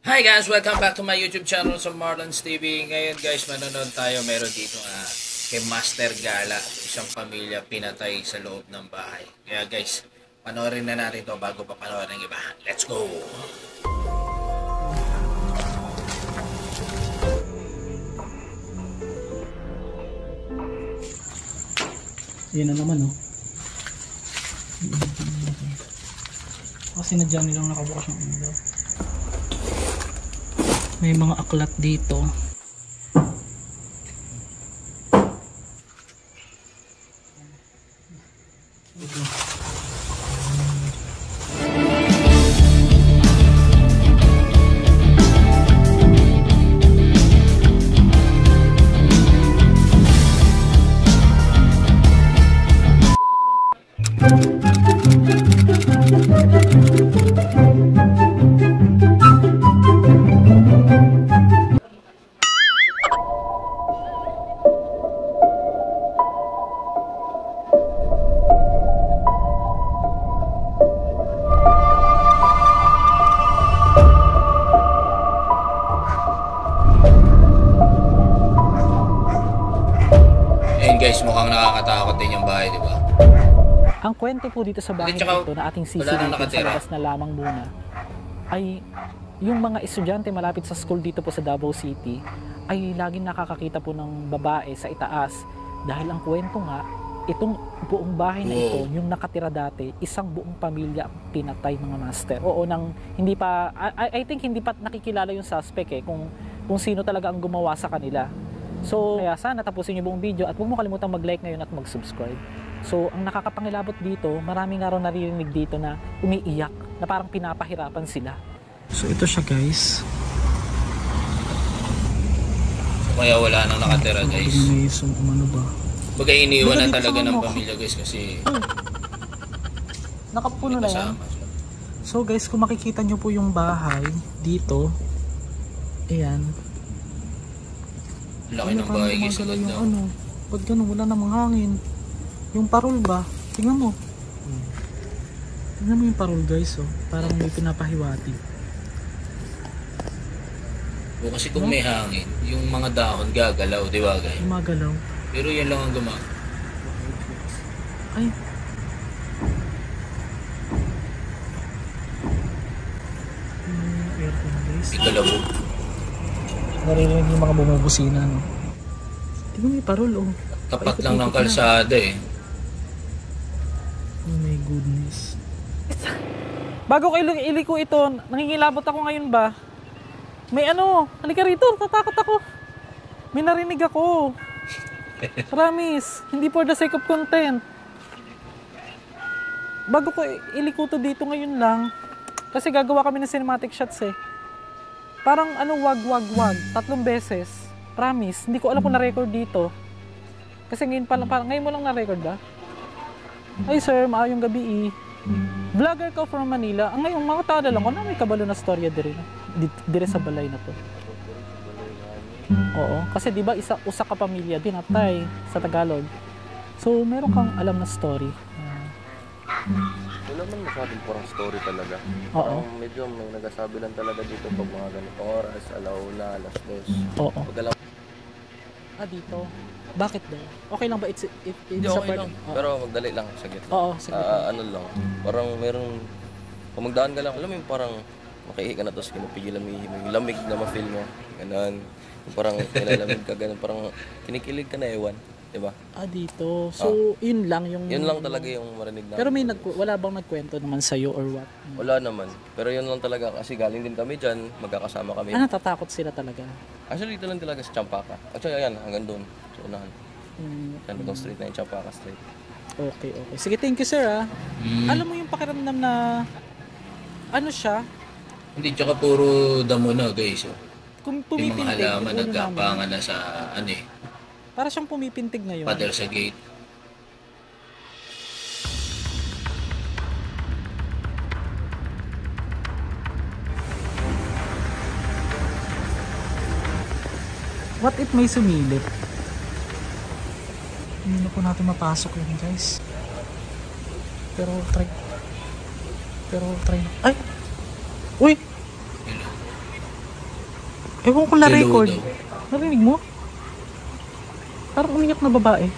Hi guys! Welcome back to my YouTube channel sa Marlons TV. Ngayon guys, manonood tayo. Meron dito kay Master Gala. Isang pamilya pinatay sa loob ng bahay. Kaya guys, panoorin na natin to bago pa panoorin ng iba. Let's go! Yan na naman, oh. Kasi nadyan nilang nakabukas yung ilaw. May mga aklat dito. Guys, mukhang nakakatakot din yung bahay, di ba? Ang kwento po dito sa bahay ito na ating sisilipin sa labas na lamang muna ay yung mga estudyante malapit sa school dito po sa Davao City ay laging nakakakita po ng babae sa itaas dahil ang kwento nga itong buong bahay na ito, yung nakatira dati, isang buong pamilya ang pinatay mga master. Oo, hindi pa I think hindi pa nakikilala yung suspect kung sino talaga ang gumawa sa kanila. So, kaya sana tapusin niyo buong video at huwag mo kalimutang mag-like ngayon at mag-subscribe. So, ang nakakapangilabot dito, maraming nga raw naririnig dito na umiiyak, na parang pinapahirapan sila. So, ito siya guys. Kaya wala nang nakatira guys. Ano ba? Bagay iniwan na talaga ng pamilya guys kasi nakapuno na yan. So guys, kung makikita nyo po yung bahay dito, ayan. Laki ng bahay guys. Ba't ganun? Wala namang hangin. Yung parol ba? Tingnan mo. Tingnan mo yung parol guys, oh. Parang may pinapahiwati. O kasi kung may hangin, yung mga dahon gagalaw, di ba guys? Gumagalaw. Pero yan lang ang Ay. Aircon guys. Ikalabog. Naririnig yung mga bumubusina, no? Tingnan mo yung parol, oh. Tapat lang ng kalsada eh. Oh my goodness. Bago ko iliko ito, nangingilabot ako ngayon ba? May halika rito, tatakot ako. May narinig ako. Promise, hindi for the sake of content. Bago ko iliko to dito ngayon lang, kasi gagawa kami ng cinematic shots eh. Parang wag. 3 beses. Promise, hindi ko alam kung na-record dito. Kasi ngayon pa lang, ngayon mo lang na-record ba? Ay sir, maayong gabi eh. Vlogger ko from Manila. Ang ngayon, mga tao lang ko na may kabalo na storya dire sa balay na to. Oo, kasi di ba usa ka pamilya dinatay sa Tagalog. So, meron kang alam na story. Wala man masyadong parang story talaga. Oo. Medyo may nagsasabi lang talaga dito pag mga ganitong oras, alauna, alas 2. Oo. Pag alam... Dito. Bakit daw? Okay lang ba? It's Hindi, okay lang. Pero magdali lang, saglit. Oo, saglit. Ano lang, parang meron... Kung magdaan ka lang, alam mo yung parang makihi ka na tapos kinapigilan mo yung lamig na ma-feel mo. Ganun. Yung parang nilalamig ka, ganun. Parang kinikilig ka na ewan. Diba? Dito. So, yun lang yung... Yun lang talaga yung marinig namin. Pero wala bang nagkwento naman sa'yo or what? Wala naman. Pero yun lang talaga kasi galing din kami dyan, magkakasama kami. Natatakot sila talaga? Actually, dito lang talaga sa Champaka. Actually, ayan, hanggang doon. Sa unahan. Yan, itong street na yung Champaka Street. Okay. Sige, thank you sir Alam mo yung pakiramdam na... siya? Hindi, tsaka puro damo na guys. Kung yung mga pumipintig, halaman nagkapangan na sa para siyang pumipintig ngayon. pader sa gate. What if may sumilip? Hindi na po natin mapasok yun guys. Pero try. Ay! Uy! Ewan ko na-record. Hello daw. Narinig mo? Parang umiyak na babae.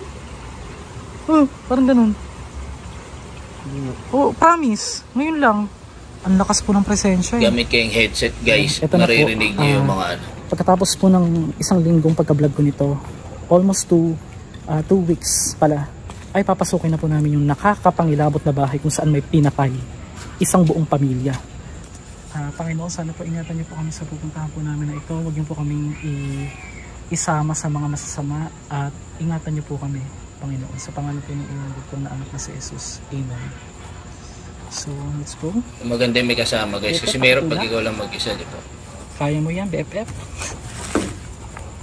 Parang ganun. Oh, promise. Ngayon lang. Ang lakas po ng presensya. Gamit kayong headset guys. Ito na po. Maririnig niyo yung mga ano. Pagkatapos po ng isang linggong pagka-vlog ko nito, almost 2 weeks pala, ay papasukin na po namin yung nakakapangilabot na bahay kung saan may pinatay isang buong pamilya. Panginoon, sana po ingatan niyo po kami sa pupuntahan po namin na ito. Huwag niyo po kaming isama sa mga masasama at ingatan niyo po kami, Panginoon, sa pangalan po ng iyong bukong na anak na si Jesus. Amen. So, let's go. Maganda may kasama guys. Kasi meron pag ikaw lang mag-isa, di ba? Kaya mo yan, BFF?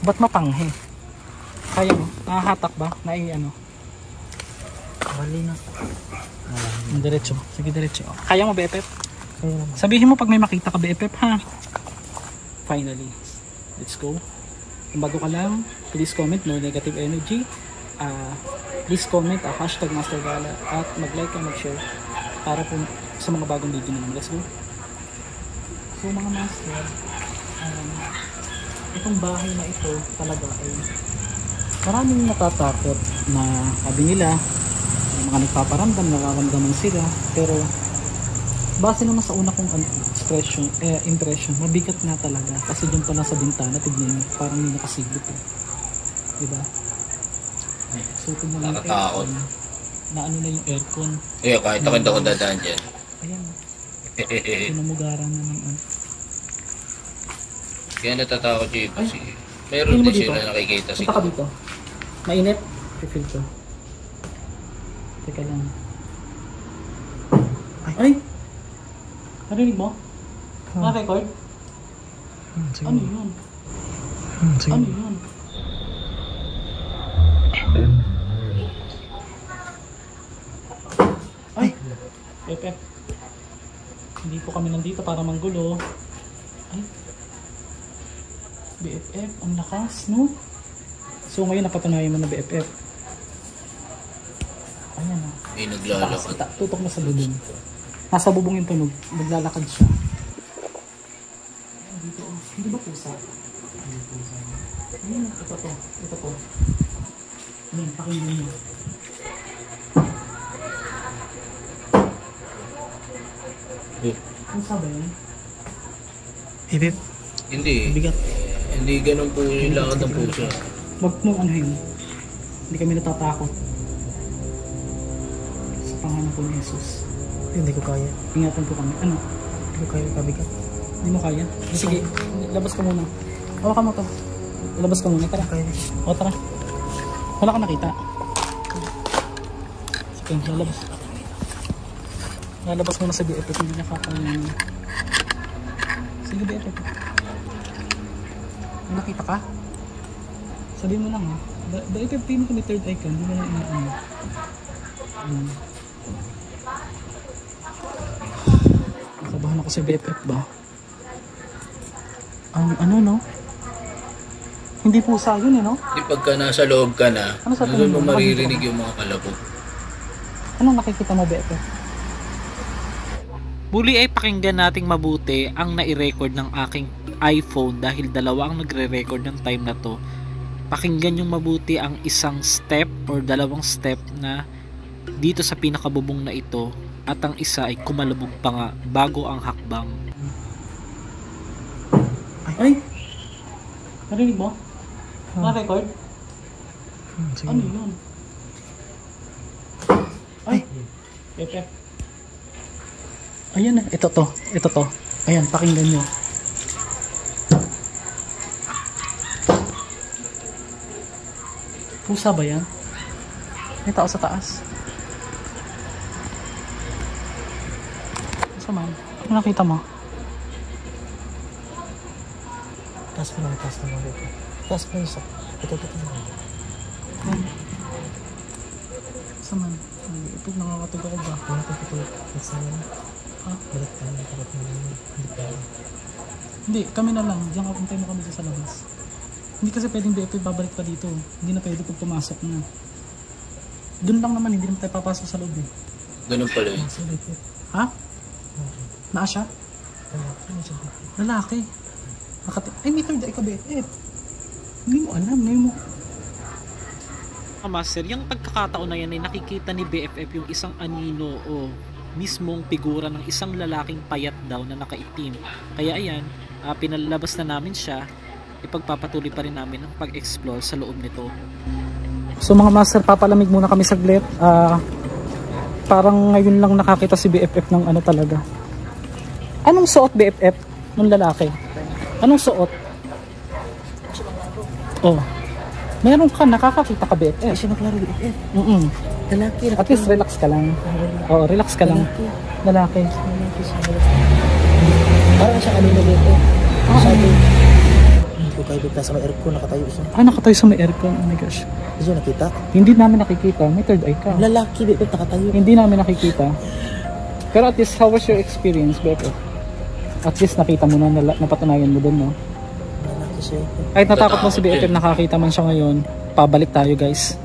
Ba't mapanghe? Kaya mo? Nakahatak ba? Ano? Wali na. Diretso. Sige, diretso. Kaya mo, BFF? Kaya naman. Sabihin mo pag may makita ka, BFF, ha? Finally. Let's go. Kung bago ka lang, please comment, no negative energy. Please comment, hashtag MasterGala. At mag-like and mag-share para po sa mga bagong video naman. Let's go. So, mga master, itong bahay na ito talaga ay maraming natatakot na sabi nila mga nagpaparamdam, nakaramdaman sila, pero base naman sa una kong impression, mabigat nga talaga kasi dyan pala sa bintana, tignan nyo, parang may nakasiglit diba? So tignan mo yung aircon, na ano na yung aircon, Kahit ako hindi ako dadaan dyan. ayan, pinamugaran na ng ano. Kaya natatakot yun kasi meron din sila nakikita Punta ka dito. Mainit? I-feel ko. Teka lang. Ay! Narinig mo? Na-record? Ano yun? Ano yun? Ay! Pepe. Hindi po kami nandito para manggulo. Ay! BFF, ang lakas, no? So ngayon napatunayan mo na BFF. Ayan na. May naglalakad. Tutok mo sa bubong. Nasa bubong yung tunog. Naglalakad siya. Ayan, dito. Hindi ba pusa? Ayan, ito to. Ito to. Ayan, pakinggan mo. Pusa ba yan? BFF. Hindi. Bigat. Hindi ganun po yung lakad ng puso. Wag mong ano yun. Hindi kami natatakot. Sa pangalan po ni Jesus. Hindi ko kaya. Ingatan po kami. Ano? Hindi ko kaya kabigat. Hindi mo kaya? Sige, labas ka muna. Hawakan mo to. Labas ka muna. Tara. O tara. Wala ka nakita. Sige, lalabas. Lalabas muna sa BFF. Hindi nakakain. Sige BFF. Nakita ka? Sabihin mo lang ha. BFF pin ko may third eye ka. Hindi mo lang inaano. Nakabahan ako sa BFF ba? Ano no? Hindi pusa yun no? Di pagka nasa loob ka na, Ano sa doon tingin mo mo? maririnig yung mga kalabog. Anong nakikita mo BFF? Muli ay pakinggan nating mabuti ang nai-record ng aking iPhone dahil dalawa ang nagre-record ng time na to. Pakinggan yung mabuti ang isang step or dalawang step na dito sa pinakabubong na ito at ang isa ay kumalubog pa nga bago ang hakbang. Ay! Narinig mo? Na-record? Ano yun? Ay! BFF. Ayan na, ito to. Ayan, pakinggan nyo. Pusa ba yan? May tao sa taas. Saan man? Ano nakita mo? Taas mo lang, taas mo dito. Taas mo isa. Ito. Saan man? Ito, nakakatag ako ba? Nakakatag ako. Saan man? Ha? Balik tayo, nakakatag mo. Hindi, kami na lang. Diyan kapuntay mo kami sa labas. Hindi kasi pwedeng BFF babalik pa dito. Hindi na pwede pag pumasok na. Doon lang naman, hindi naman tayo papasok sa loob eh. Ganun pala yun. Ha? Naa siya? Lalaki. Ay, may third eye ka, BFF. Hindi mo alam, ngayon mo. Master, yung pagkakataon na yan ay nakikita ni BFF yung isang anino o mismong figura ng isang lalaking payat daw na nakaitim. Kaya ayan, pinalabas na namin siya. Ipagpapatuloy pa rin namin ang pag-explore sa loob nito. So mga master, papalamig muna kami saglit. Parang ngayon lang nakakita si BFF ng ano talaga. Anong suot BFF ng lalaki? Anong suot? Oh. Meron ka, nakakakita ka BFF. Siya naglaro BFF. Lalaki. At least relax ka lang. Oo, relax ka lang. Lalaki. Parang siya kanina BFF. Sabi, hindi ko kayo bigla sa may aircon, nakatayo siya. Nakatayo sa may aircon. Oh my gosh. Hindi siya nakita. Hindi namin nakikita. May third eye ka. Lalaki BFF nakatayo. Hindi namin nakikita. Pero at least, how was your experience, BFF? At least nakita mo na, napatunayan mo dun, no? Lalaki siya. Kahit natakot mo si BFF, nakakita man siya ngayon, pabalik tayo guys.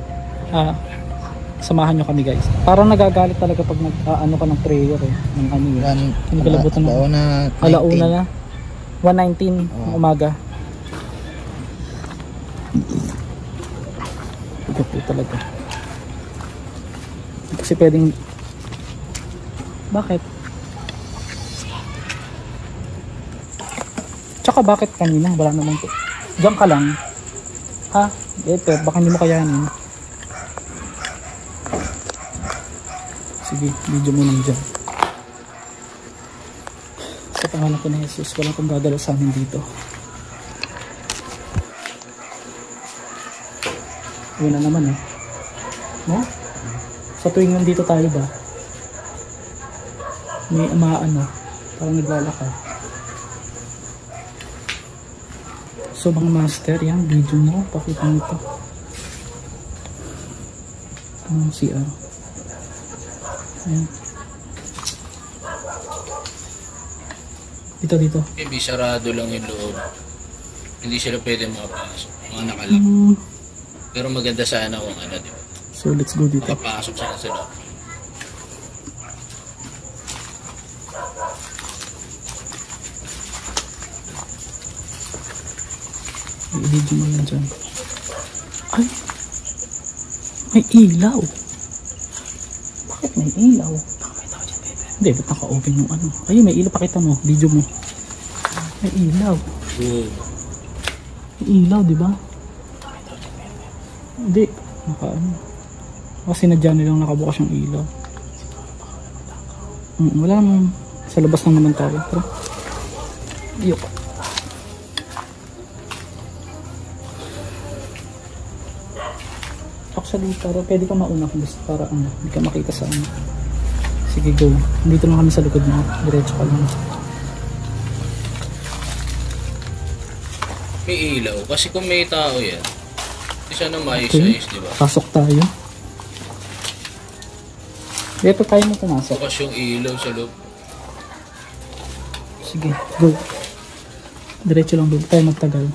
Samahan nyo kami guys. Parang nagagalit talaga pag ano ka ng prayer eh. Ng ano yun. Kinagalabutan na. Alauna na. 1:19 ng umaga. Ito po talaga. Kasi pwedeng... Bakit? Tsaka bakit kanina? Wala naman po. Diyan ka lang. Ha? Ito, baka hindi mo kayanin. Sige, video mo lang dyan. Sa pangalan ko na Jesus, walang kong dadala sa amin dito. Uwi na naman eh. No? Sa tuwing nandito tayo ba? May ano, parang naglalakad. So mga master, yan, video mo, pakita mo ito. CR. Ayan. Dito. Maybe sarado lang yung loob. Hindi sila pwede makapasok. Mga nakalak. Pero maganda sana kung ano, di ba? So let's go dito. Makapasok sila sa loob. I-video mo lang dyan. Ay! May ilaw! Bakit may ilaw? Baka may tao dyan, baby. Hindi, ba't naka-open yung ano? Ayun, may ilaw. Pakita mo. Video mo. May ilaw. May ilaw, di ba? Hindi. Naka-ano. Kasi sinadya nilang nakabukas yung ilaw. Wala naman. Sa labas lang naman tayo. Pero, yuk. Actually, pero pwede ka mauna kung gusto para ano, hindi ka makita sa ano. Sige, go. Dito lang kami sa likod mo. Diretso ka lang. May ilaw. Kasi kung may tao yan, hindi sana maayos-ayos, di ba? Pasok tayo. Dito tayo mo pumasok. Bukas yung ilaw sa loob. Sige, go. Diretso lang doon. Tayo magtagal.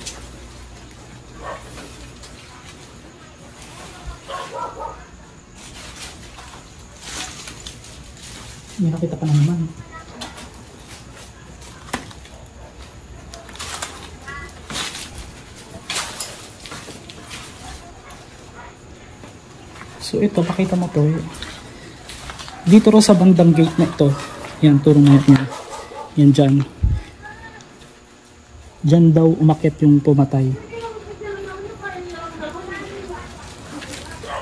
May nakita pa na naman. So ito, pakita mo to. Dito ro sa bandang gate na ito. Yan, turo mo yan. Yan dyan. Dyan daw umakyat yung pumatay.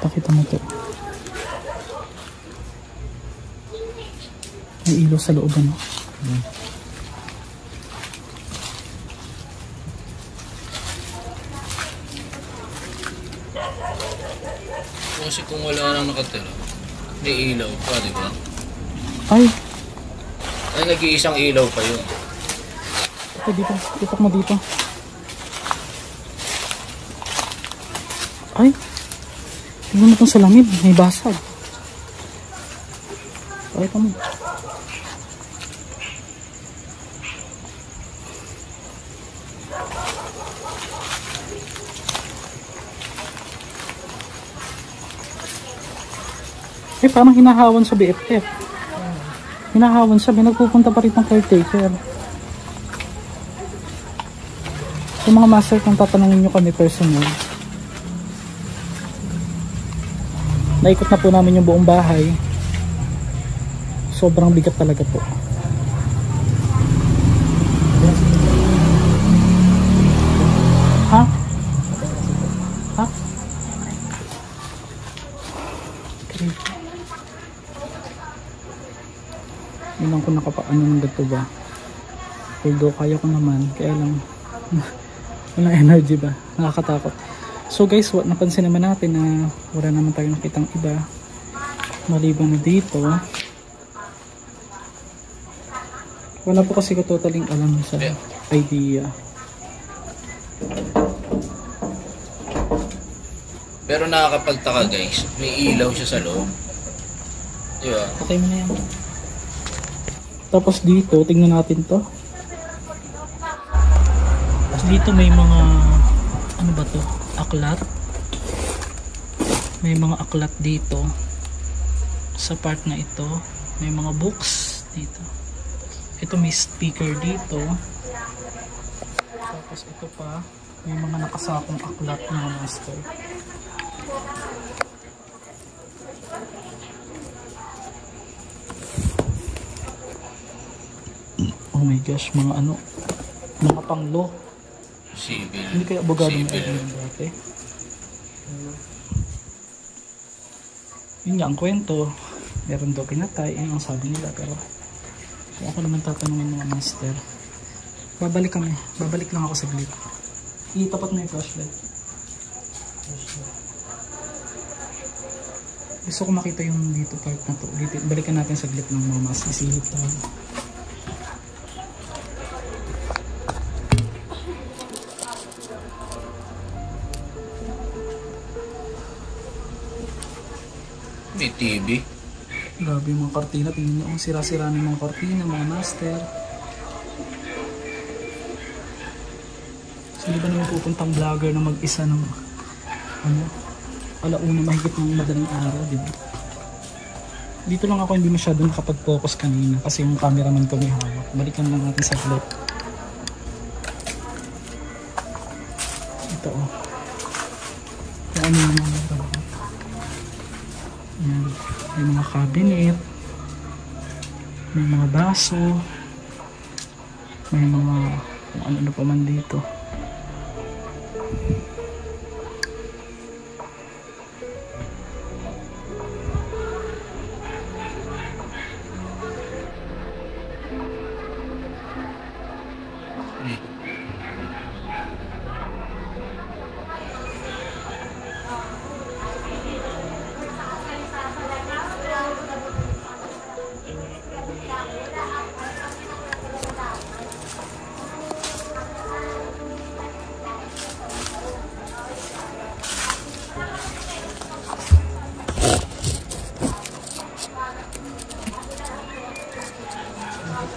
Pakita mo to. May ilaw sa loob, ano? Kasi kung wala nang nakatira, may ilaw pa, di ba? Ay! Ay, nag-iisang ilaw pa yun. Ito dito. Ipak mo dito. Ay! Tingnan mo itong salamin. May basag. Pakita mo. Eh, parang hinahawan sa BFF. Hinahawan siya. May nagpupunta pa rin ng caretaker. Yung mga master, kung tatanungin nyo kami personal, naikot na po namin yung buong bahay. Sobrang bigat talaga po. Ha? Ha? Okay. Yun lang kung nakapaano ng gato ba. Although kaya ko naman, kaya lang walang energy ba, nakakatakot. So guys, napansin naman natin na wala naman tayong nakitang iba maliban na dito. Wala po kasi ko totaling alam sa idea. Pero nakakapagtaka guys, may ilaw siya sa loob. Diba? Okay mo na yan. Tapos dito, tingnan natin to. Dito may mga, ano ba to? Aklat. May mga aklat dito. Sa part na ito, may mga books dito. Ito may speaker dito. Tapos ito pa, may mga nakasakong aklat ng master. Oh my gosh, mga ano, mga pang-law. Civil. Hindi kaya abogado na Civil. yun dati. Yun nga ang kwento. Meron daw pinatay. Yun ang sabi nila. Pero kung ako naman tatanungin mga master, babalik lang ako saglit. Itapat mo yung flashlight. Gusto ko makita yung dito part na to. Dito, balikan natin saglit ng mga mas. Isilip tayo. May TV. Grabe yung mga kortina. Tingnan nyo ang sira-sira ng mga kortina, mga master. So, di ba naman pupuntang vlogger na mag-isa ng ano, alauna mahigit ng madaling araw, di ba? Dito lang ako hindi masyado nakapag-focus kanina kasi yung cameraman ko may hawak. Balikan lang natin sa vlog. Ito oh. Kung ano yung mga ito. Yan. May mga cabinet. May mga baso. May mga kung ano pa man dito.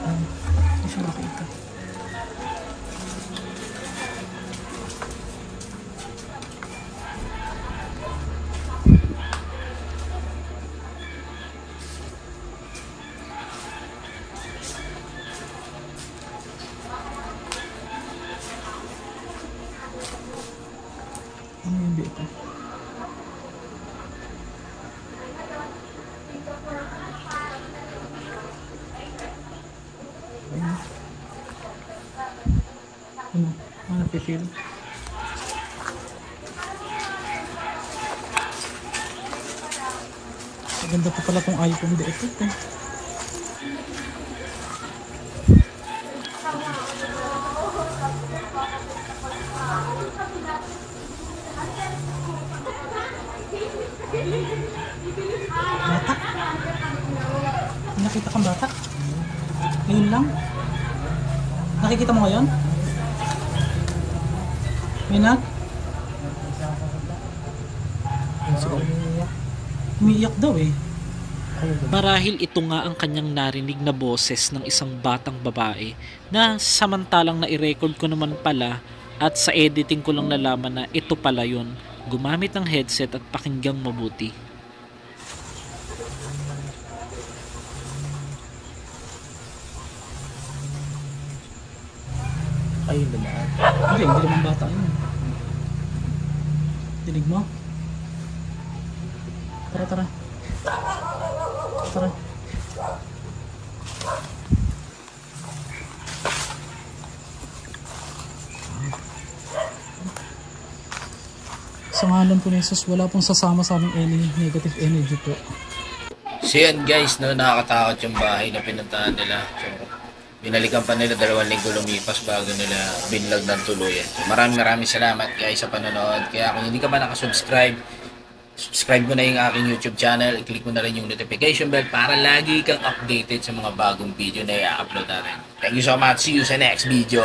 Hindi siya makita. Ano yung dito? Ano? Ano napifeel? Maganda pa pala tong iPhone dito. Ito. Batak? May nakita kang batak? Ngayon lang? Nakikita mo ngayon? Minat? Umiiyak daw eh. Marahil ito nga ang kanyang narinig na boses ng isang batang babae na samantalang na-record ko naman pala at sa editing ko lang nalaman na ito pala yun. Gumamit ng headset at pakinggang mabuti. Ayun dumaan. Hindi naman bata yun. Dinig mo? Tara. Sa ngalan po ni Jesus, wala pong sasama sa aming any negative energy po. So yan guys, no, nakakatakot yung bahay na pinuntahan nila. So, binalikan pa nila 2 linggo lumipas bago nila binlag ng tuluyan. So, maraming salamat guys sa panonood. Kaya kung hindi ka pa nakasubscribe, subscribe mo na yung aking YouTube channel. I-click mo na rin yung notification bell para lagi kang updated sa mga bagong video na i-upload natin. Thank you so much. See you sa next video.